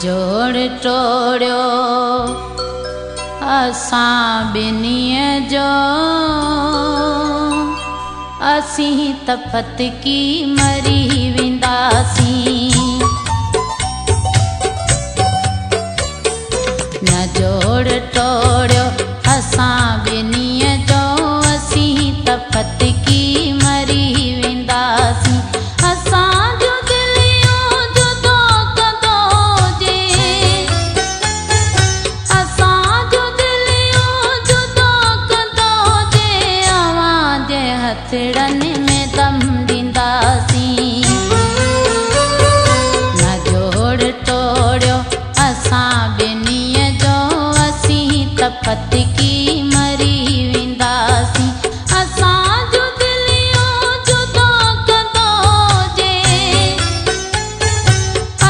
जोड़ टोड़ियो असां ॿिन्हीअ जो असीं त फतकी मरी वेंदासीं। न जोड़ टोड़ियो असां ॿिन्हीअ जो असीं त फतकी मरी वेंदासीं। असांजो दिलियूं जुदो कंदो जे, असांजो दिलियूं जुदो कंदो जे, अवां जे हथड़नि में दम ॾींदासीं। न जोड़ टोड़ियो असां ॿिन्हीअ जो असीं त फतकी मरी वेंदासीं। असांजो दिलियूं जुदो कंदो जे,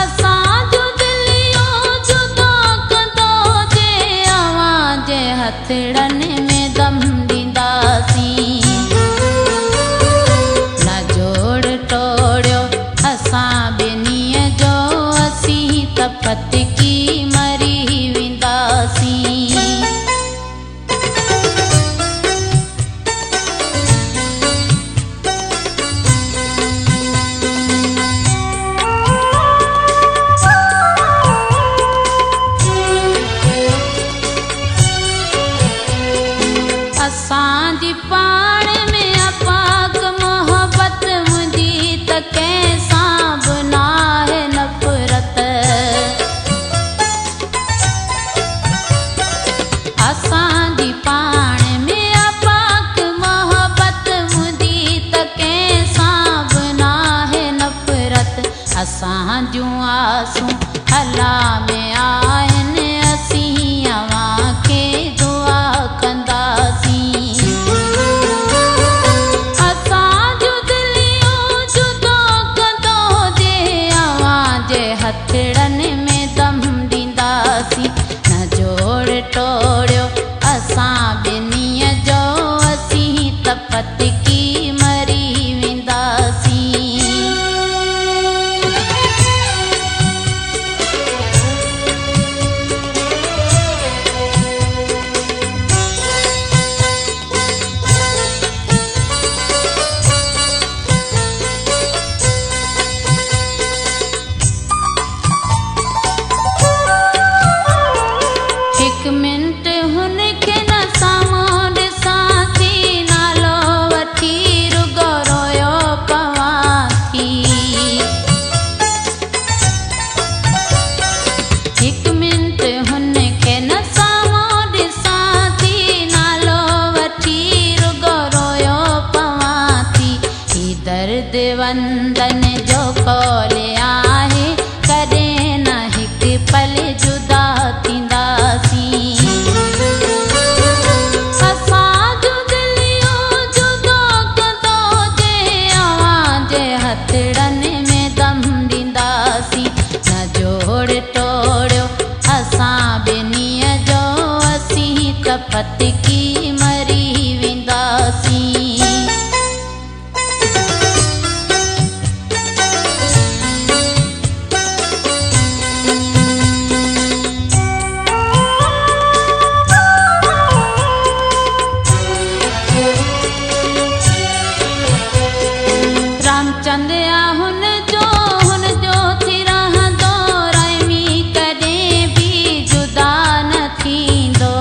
असांजो दिलियूं जुदो कंदो जे, अवां जे हथड़नि में दम ॾींदासीं। न जोड़ टोड़ियो असां ॿिन्हीअ जो असीं त फतकी मरी वेंदासीं। असांजी पाण में अपाक मोहब्बत मुंहिंजी त कंहिंसां बि नाहे नफ़रत। असांजी पाण में अपाक मोहब्बत मुंहिंजी त कंहिंसां बि नाहे नफ़रत। असां जूं आसूं हला में आहिनि, असीं अवां खे दुआ कंदासीं। असांजो दिलियूं जुदो कंदो जे, अवां जे हथड़नि में दम ॾींदासीं। न जोड़ टोड़ियो असां ॿिन्हीअ जो असीं त फतकी मरी वेंदासीं। हिकु मिंट हुनखे न साम्हूं ॾिसां थी, नालो वठी रुगो रोयो पवां थी। हिकु मिंट हुनखे न साम्हूं ॾिसां थी, नालो वठी रुगो रोयो पवां थी। ही दर्द वंदन जो कौल आहे, कॾहिं न हिकु पल जुदा थींदासीं। असांजो दिलियूं जुदो कंदो जे, अवां जे हथड़नि में दम ॾींदासीं। न जोड़ टोड़ियो असां ॿिन्हीअ जो असीं त फतकी मरी वेंदासीं। रामचंद हुन जो थी रहंदो, रैमी कॾहिं बि जुदा न थींदो।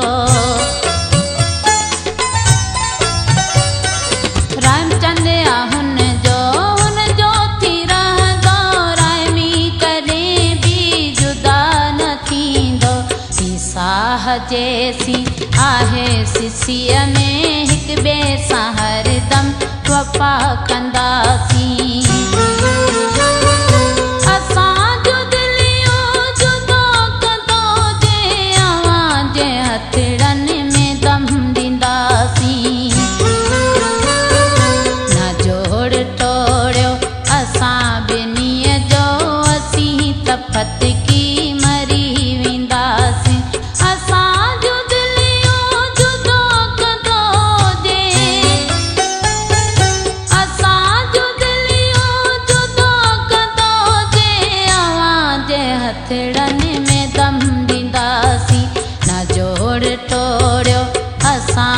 रामचंद हुन जो थी रहंदो, रैमी कॾहिं बि जुदा न थींदो। ही साह जैसी आहे सिसीअ में, हिक ॿिए सां हरदम वफ़ा कंदासीं। असांजो दिलियूं जुदो कंदो जे, अवां जे हथड़नि में दम ॾींदासीं। न जोड़ टोड़ियो असां ॿिन्हीअ जो असीं त फतकी मरी वेंदासीं। असांजो दिलियूं जुदो कंदो में दम ॾींदासीं न जोड़ टोड़ियो असां